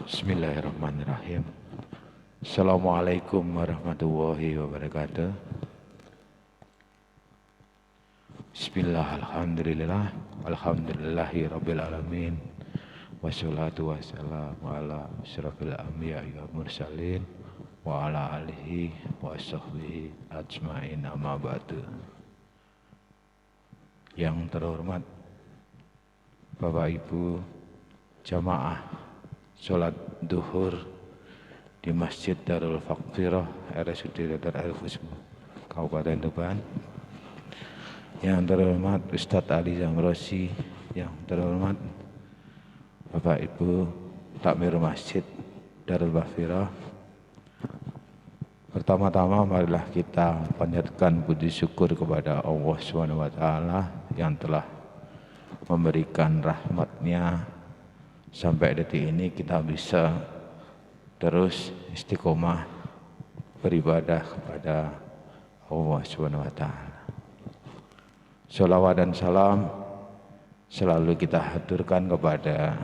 Bismillahirrahmanirrahim. Assalamualaikum warahmatullahi wabarakatuh. Bismillah, alhamdulillah, alhamdulillahi rabbil alamin. Wassalatu wassalamu ala asyrafil anbiya'i wal mursalin wa ala alihi wa sahbihi ajmain, amma ba'du. Yang terhormat Bapak Ibu jamaah sholat duhur di Masjid Darul Faghfirah RSUD Dr. Arifus Kabupaten Tuban. Yang terhormat Ustadz Ali Zamrozi, yang terhormat Bapak Ibu Takmir Masjid Darul Faghfirah. Pertama-tama marilah kita panjatkan puji syukur kepada Allah SWT yang telah memberikan rahmat-Nya sampai detik ini kita bisa terus istiqomah beribadah kepada Allah SWT. Sholawat dan salam selalu kita haturkan kepada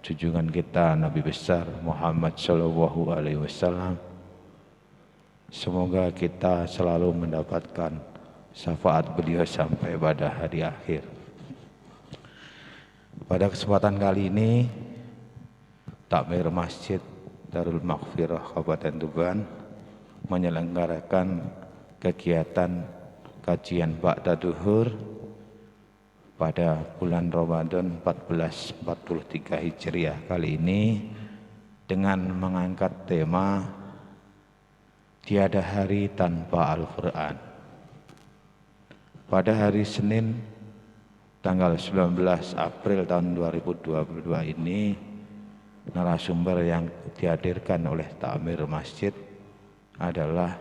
junjungan kita Nabi besar Muhammad Shallallahu Alaihi Wasallam. Semoga kita selalu mendapatkan syafaat beliau sampai pada hari akhir. Pada kesempatan kali ini, Takmir Masjid Darul Maghfirah Kabupaten Tuban menyelenggarakan kegiatan kajian Ba'da Duhur pada bulan Ramadan 1443 Hijriah kali ini dengan mengangkat tema Tiada Hari Tanpa Al-Quran. Pada hari Senin tanggal 19 April tahun 2022 ini, narasumber yang dihadirkan oleh Takmir Masjid adalah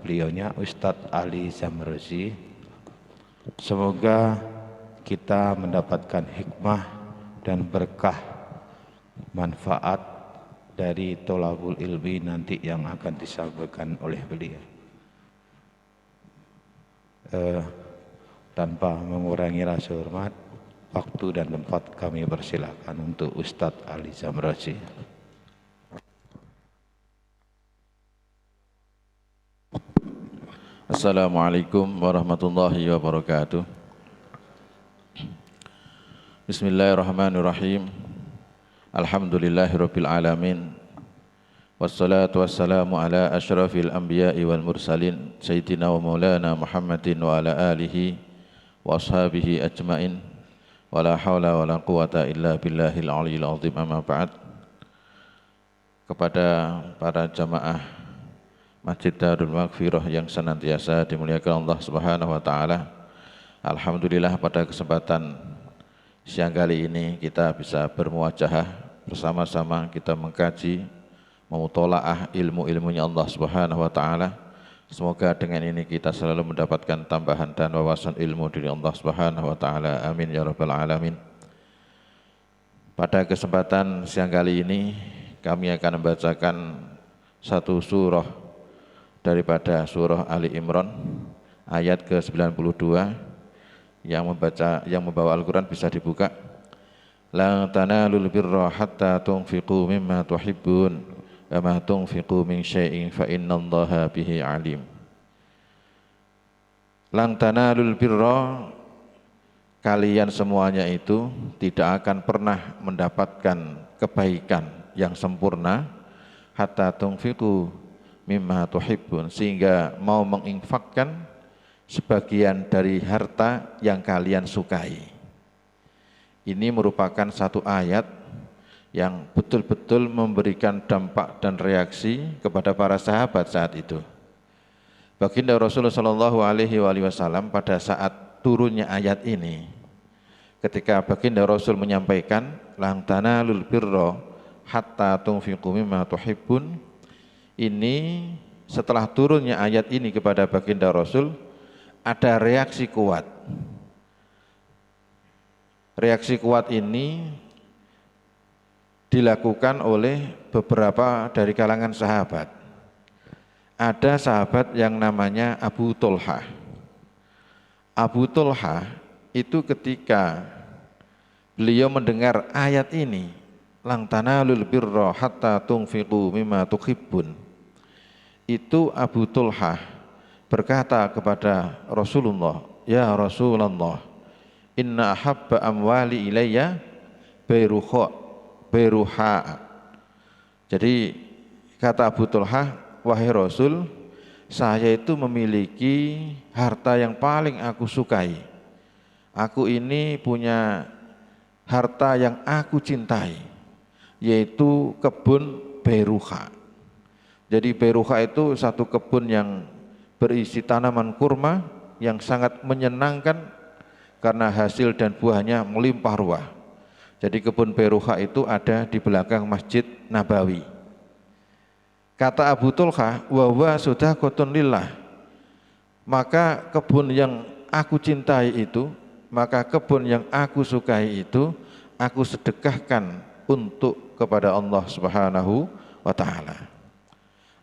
beliaunya Ustadz Ali Zamrozi. Semoga kita mendapatkan hikmah dan berkah manfaat dari tholabul ilmi nanti yang akan disampaikan oleh beliau. Tanpa mengurangi rasa hormat, waktu dan tempat kami persilakan untuk Ustadz Ali Zamrozi. Assalamualaikum warahmatullahi wabarakatuh. Bismillahirrahmanirrahim. Alhamdulillahirabbil alamin. Wassalatu wassalamu ala asyrafil anbiya'i wal mursalin sayyidina wa maulana Muhammadin wa ala alihi wa ashabihi ajmain. Wala haula wala quwata illa billahil aliyil azim, amma ba'd. Kepada para jamaah Masjid Darul Maghfirah yang senantiasa dimuliakan Allah Subhanahu wa taala. Alhamdulillah pada kesempatan siang kali ini kita bisa bermuajahah bersama-sama, kita mengkaji, memutolaah ilmu-ilmunya Allah Subhanahu wa taala. Semoga dengan ini kita selalu mendapatkan tambahan dan wawasan ilmu dari Allah Subhanahu wa taala. Amin ya rabbal alamin. Pada kesempatan siang kali ini kami akan membacakan satu surah daripada surah Ali Imran ayat ke-92. Yang membawa Al-Quran bisa dibuka. La tanalul birra hatta tunfiqu mimma tuhibbun wa ma tunfiqu min syai'in fa innallaha bihi alim. Lan tanalul birra, kalian semuanya itu tidak akan pernah mendapatkan kebaikan yang sempurna hatta tunfiqu mimma tuhibbun, sehingga mau menginfakkan sebagian dari harta yang kalian sukai. Ini merupakan satu ayat yang betul-betul memberikan dampak dan reaksi kepada para sahabat saat itu. Baginda Rasulullah Shallallahu Alaihi Wasallam pada saat turunnya ayat ini, ketika Baginda Rasul menyampaikan lan tanalul birra hatta tunfiqu mimma tuhibbun, ini setelah turunnya ayat ini kepada Baginda Rasul, ada reaksi kuat. Reaksi kuat ini dilakukan oleh beberapa dari kalangan sahabat. Ada sahabat yang namanya Abu Tolhah. Abu Tolhah itu ketika beliau mendengar ayat ini, lang tanalul birra hatta tunfiqu mimma tuhibbun. Itu Abu Tulhah berkata kepada Rasulullah, ya Rasulullah, inna ahabba amwali ilayya beruha. Jadi kata Abu Tulhah, wahai Rasul, saya itu memiliki harta yang paling aku sukai. Aku ini punya harta yang aku cintai, yaitu kebun beruha. Jadi beruha itu satu kebun yang berisi tanaman kurma yang sangat menyenangkan karena hasil dan buahnya melimpah ruah. Jadi kebun beruha itu ada di belakang Masjid Nabawi. Kata Abu Tulhah, wa huwa shadaqatun lillah. Maka kebun yang aku cintai itu, maka kebun yang aku sukai itu, aku sedekahkan untuk kepada Allah Subhanahu wa taala.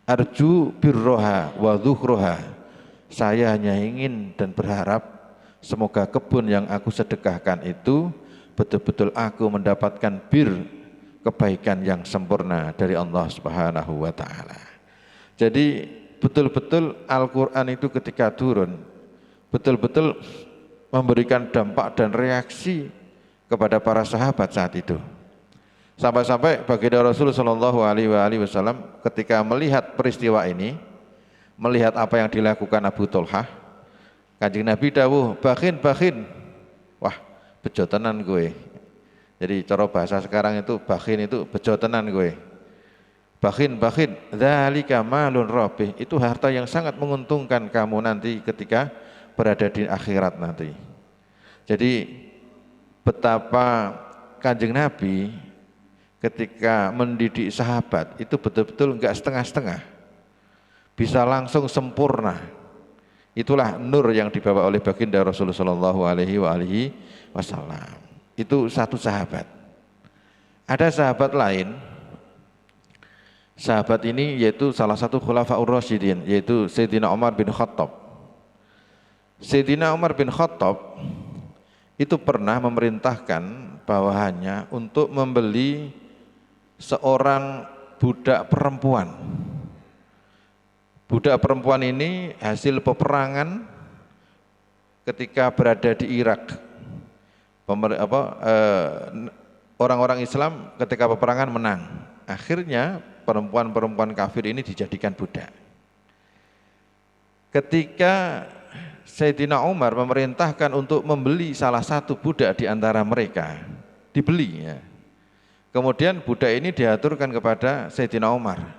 Arju birroha wa dhuhroha. Saya hanya ingin dan berharap semoga kebun yang aku sedekahkan itu betul-betul aku mendapatkan kebaikan yang sempurna dari Allah Subhanahu wa taala. Jadi betul-betul Al-Qur'an itu ketika turun betul-betul memberikan dampak dan reaksi kepada para sahabat saat itu. Sampai-sampai baginda Rasul sallallahu alaihi wasallam ketika melihat peristiwa ini, melihat apa yang dilakukan Abu Tulhah, Kanjeng Nabi dawuh, "Bakhin." Wah, bejo tenan gue. Jadi cara bahasa sekarang itu bakhin itu bejo tenan gue. Bakhin, dzalika malun rabih. Itu harta yang sangat menguntungkan kamu nanti ketika berada di akhirat nanti. Jadi betapa Kanjeng Nabi ketika mendidik sahabat itu betul-betul enggak setengah-setengah, bisa langsung sempurna. Itulah nur yang dibawa oleh baginda Rasulullah Shallallahu Alaihi Wasallam. Itu satu sahabat. Ada sahabat lain. Sahabat ini yaitu salah satu khulafaur rasyidin, yaitu Sayyidina Umar bin Khattab. Sayyidina Umar bin Khattab itu pernah memerintahkan bawahannya untuk membeli seorang budak perempuan. Budak perempuan ini hasil peperangan ketika berada di Irak. Orang-orang Islam ketika peperangan menang. Akhirnya perempuan-perempuan kafir ini dijadikan budak. Ketika Sayyidina Umar memerintahkan untuk membeli salah satu budak di antara mereka, dibeli ya. Kemudian budak ini diaturkan kepada Sayyidina Umar.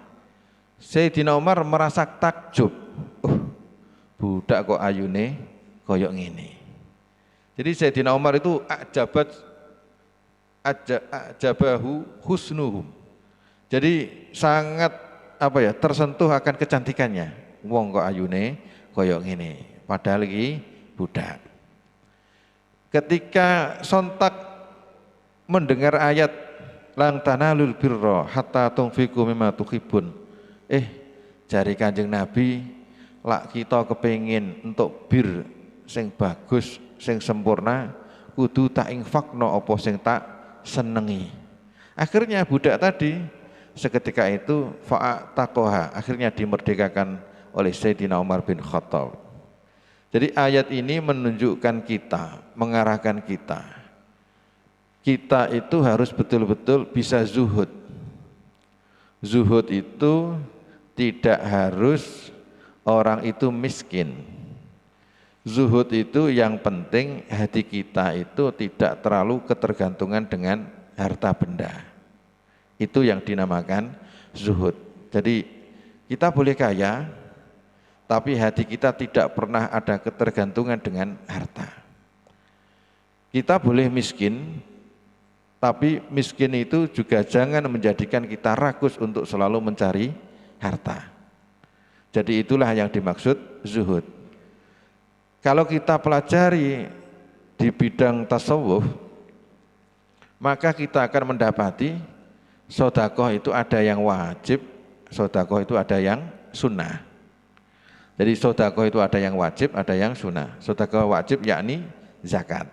Sayyidina Umar merasa takjub. Budak kok ayune koyok ngene. Jadi Sayyidina Umar itu ajabahu husnuhum. Jadi sangat tersentuh akan kecantikannya. Wong kok ayune koyok ngene, padahal iki budak. Ketika sontak mendengar ayat lang tanalul birra hatta tunfiqu mimma tuhibbun. Jari Kanjeng Nabi, lak kita kepengin untuk sing bagus, sing sempurna, kudu tak infakno apa sing tak senengi. Akhirnya budak tadi seketika itu fa'ataqoha, akhirnya dimerdekakan oleh Sayyidina Umar bin Khattab. Jadi ayat ini menunjukkan kita, mengarahkan kita itu harus betul-betul bisa zuhud. Zuhud itu tidak harus orang itu miskin. Zuhud itu yang penting hati kita itu tidak terlalu ketergantungan dengan harta benda. Itu yang dinamakan zuhud. Jadi kita boleh kaya, tapi hati kita tidak pernah ada ketergantungan dengan harta. Kita boleh miskin, tapi miskin itu juga jangan menjadikan kita rakus untuk selalu mencari harta. Jadi itulah yang dimaksud zuhud. Kalau kita pelajari di bidang tasawuf, maka kita akan mendapati sedekah itu ada yang wajib, sedekah itu ada yang sunnah. Jadi sedekah itu ada yang wajib, ada yang sunnah. Sedekah wajib yakni zakat.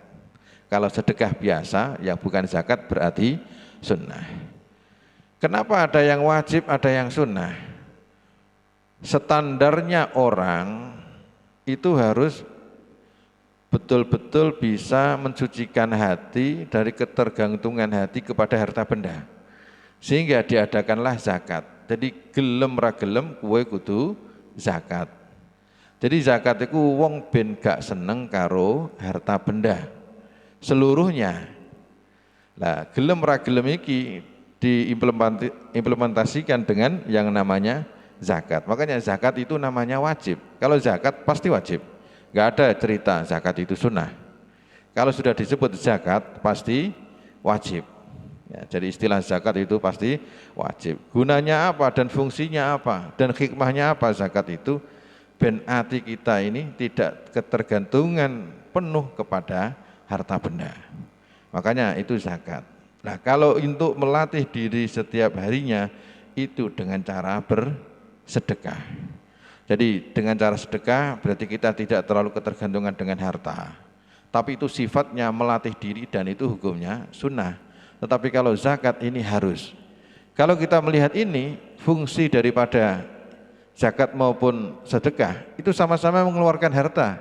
Kalau sedekah biasa yang bukan zakat berarti sunnah. Kenapa ada yang wajib, ada yang sunnah? Standarnya orang itu harus betul-betul bisa mensucikan hati dari ketergantungan hati kepada harta benda. Sehingga diadakanlah zakat. Jadi gelem ra gelem kowe kudu zakat. Jadi zakat itu wong ben gak seneng karo harta benda. Seluruhnya. Lah gelem ra gelem iki diimplementasikan dengan yang namanya zakat. Makanya zakat itu namanya wajib. Kalau zakat pasti wajib. Enggak ada cerita zakat itu sunnah. Kalau sudah disebut zakat pasti wajib. Ya, jadi istilah zakat itu pasti wajib. Gunanya apa dan fungsinya apa dan hikmahnya apa zakat itu? Ben ati kita ini tidak ketergantungan penuh kepada harta benda. Makanya itu zakat. Nah, kalau untuk melatih diri setiap harinya itu dengan cara bersedekah. Jadi dengan cara sedekah berarti kita tidak terlalu ketergantungan dengan harta. Tapi itu sifatnya melatih diri dan itu hukumnya sunnah. Tetapi kalau zakat ini harus. Kalau kita melihat ini fungsi daripada zakat maupun sedekah itu sama-sama mengeluarkan harta.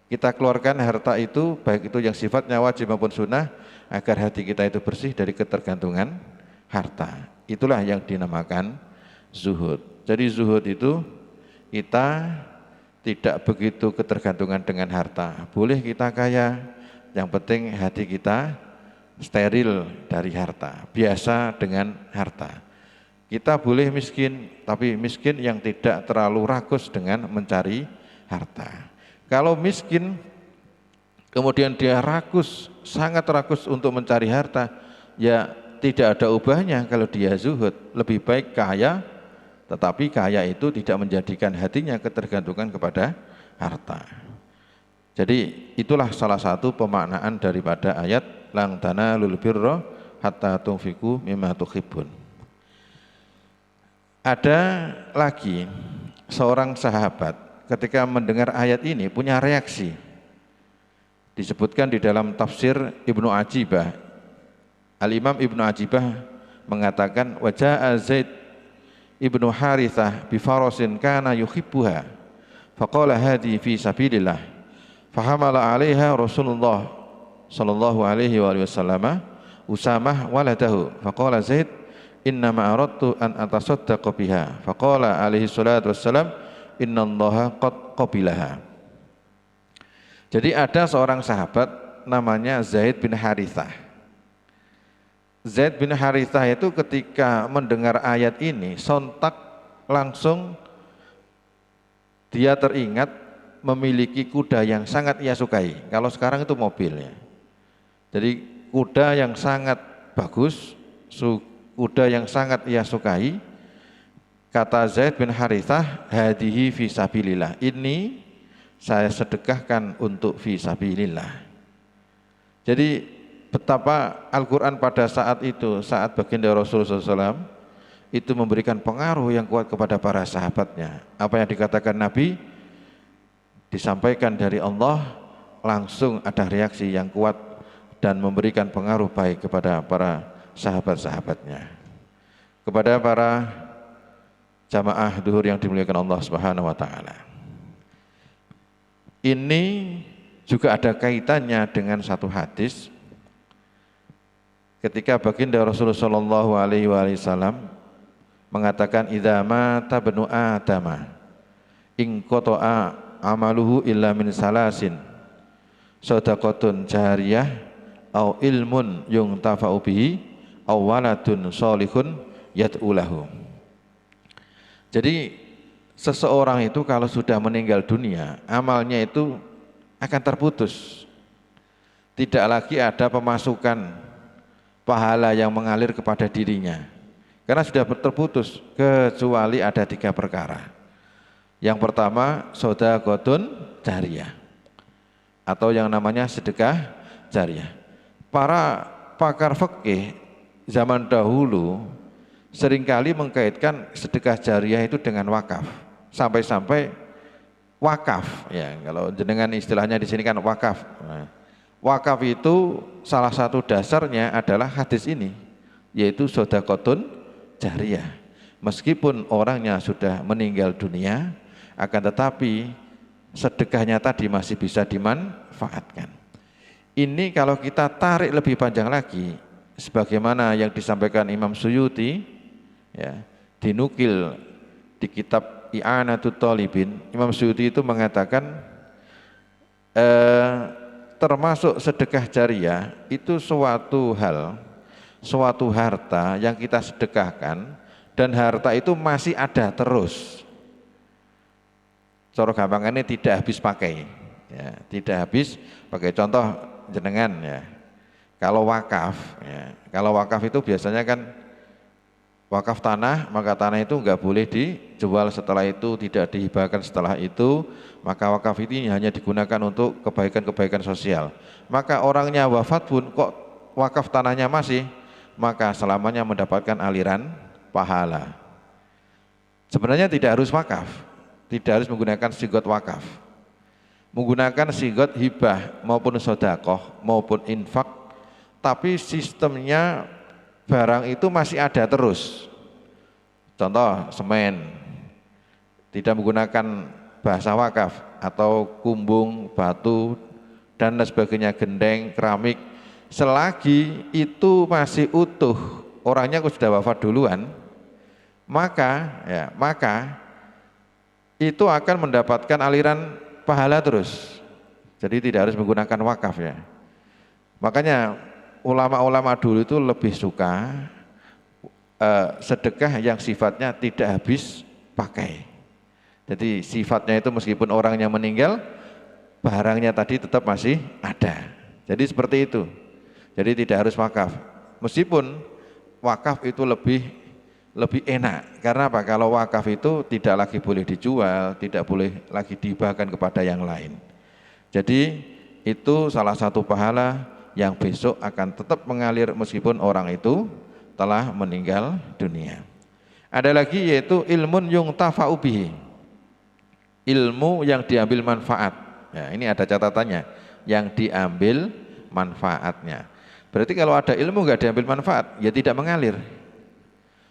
Kita keluarkan harta itu baik itu yang sifatnya wajib maupun sunnah agar hati kita itu bersih dari ketergantungan harta. Itulah yang dinamakan zuhud. Jadi zuhud itu kita tidak begitu ketergantungan dengan harta. Boleh kita kaya, yang penting hati kita steril dari harta, biasa dengan harta. Kita boleh miskin, tapi miskin yang tidak terlalu rakus dengan mencari harta. Kalau miskin kemudian dia rakus, sangat rakus untuk mencari harta, ya tidak ada ubahnya kalau dia zuhud. Lebih baik kaya, tetapi kaya itu tidak menjadikan hatinya ketergantungan kepada harta. Jadi itulah salah satu pemaknaan daripada ayat lang tanalul birra hatta tunfiqu mimma tuhibbun. Ada lagi seorang sahabat ketika mendengar ayat ini punya reaksi. Disebutkan di dalam tafsir Ibnu Ajibah. Al-Imam Ibnu Ajibah mengatakan waja'a Zaid Ibnu Harithah bi farasin kana yuhibbuha faqala hadi fi sabilillah fahamala 'alaiha Rasulullah sallallahu alaihi wasallam Usamah waladahu faqala Zaid innama aradtu an atasaddaqa biha faqala alaihi salatu wassalam innallaha qad qabilaha. Jadi ada seorang sahabat namanya Zaid bin Harithah. Zaid bin Harithah itu ketika mendengar ayat ini sontak langsung dia teringat memiliki kuda yang sangat ia sukai. Kalau sekarang itu mobilnya. Jadi kuda yang sangat bagus, kuda yang sangat ia sukai. Kata Zaid bin Harithah, hadihi fi sabilillah. Ini saya sedekahkan untuk fi sabilillah. Jadi betapa Al-Quran pada saat itu, saat baginda Rasulullah SAW itu memberikan pengaruh yang kuat kepada para sahabatnya. Apa yang dikatakan Nabi disampaikan dari Allah, langsung ada reaksi yang kuat dan memberikan pengaruh baik kepada para sahabat-sahabatnya. Kepada para jamaah duhur yang dimuliakan Allah Subhanahu wa taala. Ini juga ada kaitannya dengan satu hadis ketika baginda Rasulullah sallallahu alaihi wasallam mengatakan idza mata banu adama in qata'a amaluhu illa min salasin shadaqatun jariyah au ilmun yuntafa'u bihi au waladun sholihun yad'u lahu. Jadi seseorang itu kalau sudah meninggal dunia, amalnya itu akan terputus. Tidak lagi ada pemasukan pahala yang mengalir kepada dirinya. Karena sudah terputus, kecuali ada 3 perkara. Yang pertama, shadaqatun jariyah. Atau yang namanya sedekah jariyah. Para pakar fikih zaman dahulu seringkali mengkaitkan sedekah jariyah itu dengan wakaf. Sampai-sampai wakaf, ya kalau jenengan istilahnya di sini kan wakaf. Nah, wakaf itu salah satu dasarnya adalah hadis ini, yaitu shadaqatun jariah. Meskipun orangnya sudah meninggal dunia, akan tetapi sedekahnya tadi masih bisa dimanfaatkan. Ini kalau kita tarik lebih panjang lagi, sebagaimana yang disampaikan Imam Suyuti, ya, dinukil di kitab I'anatut Thalibin, Imam Suyuti itu mengatakan termasuk sedekah jariah itu suatu hal, suatu harta yang kita sedekahkan dan harta itu masih ada terus. Cara gampangannya tidak habis pakai, ya, tidak habis pakai. Contoh jenengan ya, kalau wakaf, ya, kalau wakaf itu biasanya kan wakaf tanah, maka tanah itu enggak boleh dijual setelah itu, tidak dihibahkan setelah itu, maka wakaf ini hanya digunakan untuk kebaikan-kebaikan sosial. Maka orangnya wafat pun kok wakaf tanahnya masih, maka selamanya mendapatkan aliran pahala. Sebenarnya tidak harus wakaf, tidak harus menggunakan sigot wakaf, menggunakan sigot hibah maupun sedekah maupun infak, tapi sistemnya barang itu masih ada terus. Contoh semen, tidak menggunakan bahasa wakaf, atau kumbung, batu dan sebagainya, gendeng, keramik, selagi itu masih utuh, orangnya kok sudah wafat duluan, maka itu akan mendapatkan aliran pahala terus. Jadi tidak harus menggunakan wakaf ya. Makanya ulama-ulama dulu itu lebih suka sedekah yang sifatnya tidak habis pakai. Jadi sifatnya itu meskipun orangnya meninggal, barangnya tadi tetap masih ada. Jadi seperti itu. Jadi tidak harus wakaf. Meskipun wakaf itu lebih enak. Karena apa? Kalau wakaf itu tidak lagi boleh dijual, tidak boleh lagi dihibahkan kepada yang lain. Jadi itu salah satu pahala yang besok akan tetap mengalir meskipun orang itu telah meninggal dunia. Ada lagi yaitu ilmun yuntafa'u bihi, ilmu yang diambil manfaat. Ya, ini ada catatannya, yang diambil manfaatnya. Berarti kalau ada ilmu nggak diambil manfaat, ya tidak mengalir.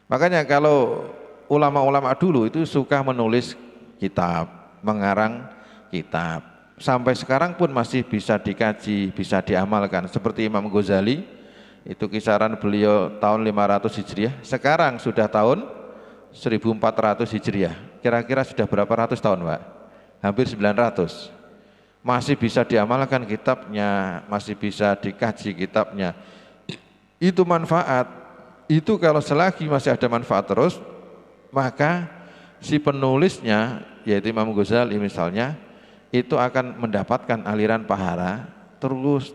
Makanya kalau ulama-ulama dulu itu suka menulis kitab, mengarang kitab, sampai sekarang pun masih bisa dikaji, bisa diamalkan. Seperti Imam Ghazali, itu kisaran beliau tahun 500 Hijriah, sekarang sudah tahun 1400 Hijriah. Kira-kira sudah berapa ratus tahun, Pak? Hampir 900. Masih bisa diamalkan kitabnya, masih bisa dikaji kitabnya. Itu manfaat. Itu kalau selagi masih ada manfaat terus, maka si penulisnya, yaitu Imam Ghazali misalnya, itu akan mendapatkan aliran pahala terus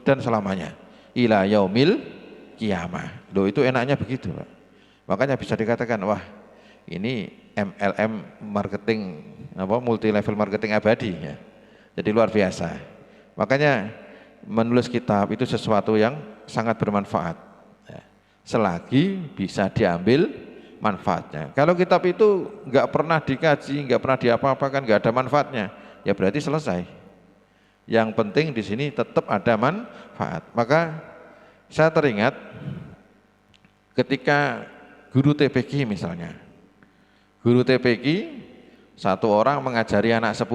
dan selamanya. Ila yaumil qiyamah. Loh, itu enaknya begitu, Pak. Makanya bisa dikatakan, wah ini MLM marketing, multi level marketing abadi ya. Jadi luar biasa. Makanya menulis kitab itu sesuatu yang sangat bermanfaat ya, selagi bisa diambil manfaatnya. Kalau kitab itu nggak pernah dikaji, nggak pernah diapa-apakan, nggak ada manfaatnya, ya berarti selesai. Yang penting di sini tetap ada manfaat. Maka saya teringat ketika guru TPQ misalnya, guru TPQ satu orang mengajari anak 10,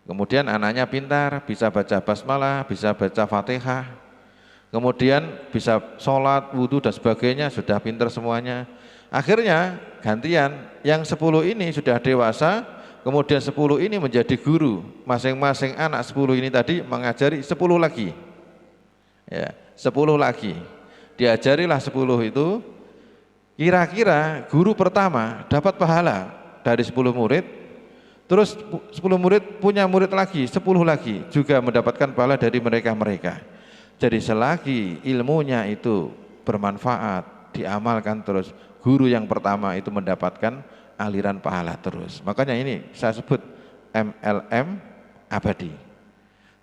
kemudian anaknya pintar, bisa baca basmalah, bisa baca Fatihah, kemudian bisa sholat, wudhu dan sebagainya, sudah pintar semuanya. Akhirnya gantian, yang 10 ini sudah dewasa, kemudian 10 ini menjadi guru, masing-masing anak 10 ini tadi mengajari 10 lagi ya, 10 lagi, diajarilah 10 itu. Kira-kira guru pertama dapat pahala dari 10 murid, terus 10 murid punya murid lagi, 10 lagi juga mendapatkan pahala dari mereka-mereka. Jadi selagi ilmunya itu bermanfaat, diamalkan terus, guru yang pertama itu mendapatkan aliran pahala terus. Makanya ini saya sebut MLM abadi.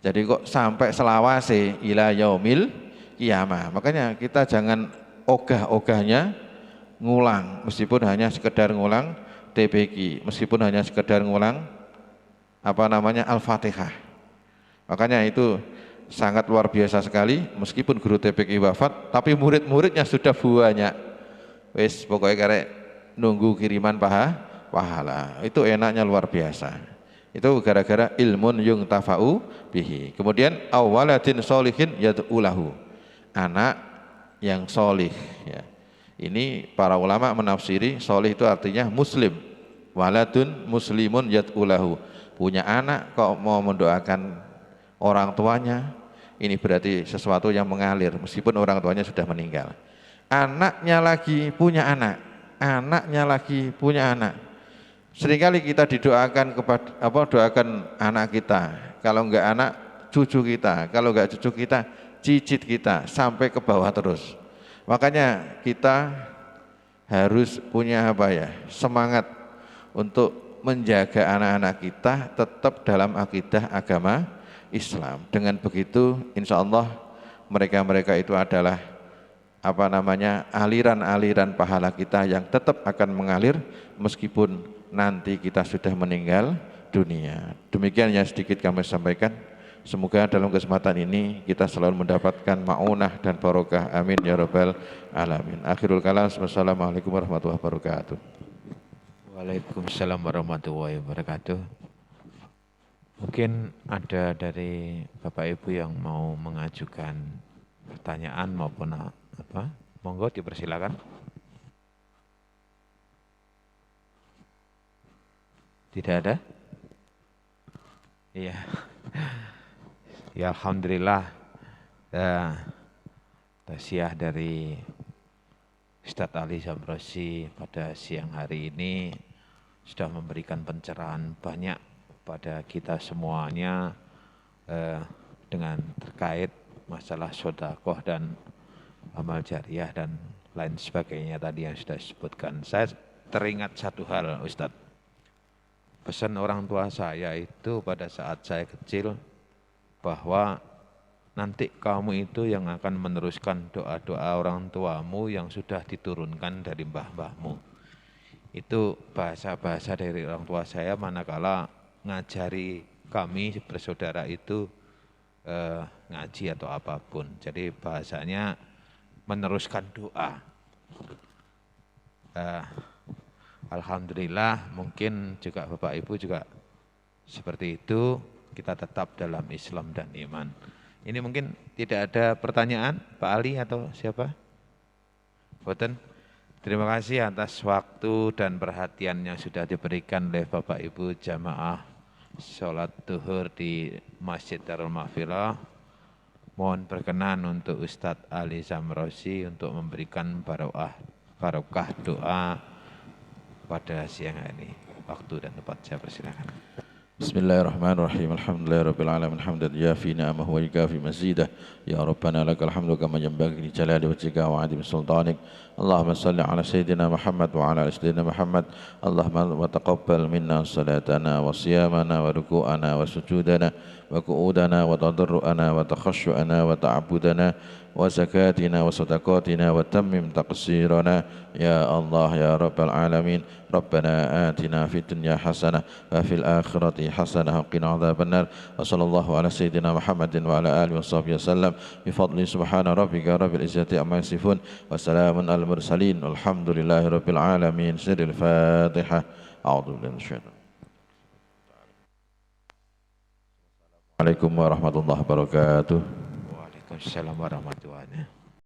Jadi kok sampai selawase ila yaumil qiyamah. Makanya kita jangan ogah-ogahnya ngulang, meskipun hanya sekedar ngulang TPQ, meskipun hanya sekedar ngulang Al-Fatihah. Makanya itu sangat luar biasa sekali, meskipun guru TPQ wafat, tapi murid-muridnya sudah banyak. wis pokoknya karek nunggu kiriman pahala. Itu enaknya luar biasa. Itu gara-gara ilmun yung tafa'u bihi. Kemudian awaladin solihin yad'ulahu, anak yang solih ya. Ini para ulama menafsiri solih itu artinya muslim. Waladun muslimun yad'ulahu, punya anak kok mau mendoakan orang tuanya, ini berarti sesuatu yang mengalir meskipun orang tuanya sudah meninggal. Anaknya lagi punya anak, anaknya lagi punya anak. Seringkali kita didoakan kepada doakan anak kita, kalau enggak anak cucu kita, kalau enggak cucu kita cicit kita sampai ke bawah terus. Makanya kita harus punya semangat untuk menjaga anak-anak kita tetap dalam akidah agama Islam. Dengan begitu insya Allah mereka-mereka itu adalah aliran-aliran pahala kita yang tetap akan mengalir meskipun nanti kita sudah meninggal dunia. Demikian yang sedikit kami sampaikan. Semoga dalam kesempatan ini kita selalu mendapatkan ma'unah dan barokah. Amin ya rabbal alamin. Akhirul kalam. Wassalamualaikum warahmatullahi wabarakatuh. Waalaikumsalam warahmatullahi wabarakatuh. Mungkin ada dari Bapak Ibu yang mau mengajukan pertanyaan maupun apa? Monggo dipersilakan. Tidak ada? Iya. Ya alhamdulillah. Tausiah dari Ustadz Ali Zamrozi pada siang hari ini sudah memberikan pencerahan banyak pada kita semuanya dengan terkait masalah sedekah dan amal jariah dan lain sebagainya tadi yang sudah disebutkan. Saya teringat satu hal, Ustadz. Pesan orang tua saya itu pada saat saya kecil bahwa nanti kamu itu yang akan meneruskan doa-doa orang tuamu yang sudah diturunkan dari mbah-mbahmu. Itu bahasa-bahasa dari orang tua saya manakala ngajari kami bersaudara itu ngaji atau apapun. Jadi bahasanya meneruskan doa. Alhamdulillah mungkin juga Bapak Ibu juga seperti itu, kita tetap dalam Islam dan iman. Ini mungkin tidak ada pertanyaan, Pak Ali atau siapa? Boten. Terima kasih atas waktu dan perhatian yang sudah diberikan oleh Bapak Ibu jamaah sholat duhur di Masjid Darul Mahfirah. Mohon berkenan untuk Ustadz Ali Zamrozi untuk memberikan barokah doa pada siang hari. Waktu dan tempat saya persilakan. Bismillahirrahmanirrahim. Alhamdulillahirabbil alamin hamdan yafi ni'amahu wa yukafi mazidah. Ya Rabbana lakal hamdu kama yanbaghi li jalali wajhika wa 'azimi sultanik. Allahumma salli ala sayyidina Muhammad wa ala ali sayyidina Muhammad. Allahumma wa taqabbal minna salatana wa siyamana wa ruku'ana wa sujudana wa qu'udana wa tadarru'ana wa takhashu'ana wa ta'abbudana wa zakatina wa sadaqatina wa tammim taqsirana ya Allah ya Rabbal alamin. Rabbana atina fid dunya hasanah wa fil akhirati hasanah wa qina adzabannar. Wa sallallahu ala sayyidina Muhammadin wa ala alihi washabbihi wasallam bi fadli subhana rabbika rabbil izzati amma yasifun wa salamun al mursalin alhamdulillahi rabbil alamin. Sirril Fatihah. A'udzu billahi minasyaitonir Assalamualaikum warahmatullahi wabarakatuh. Waalaikumsalam warahmatullahi wabarakatuh.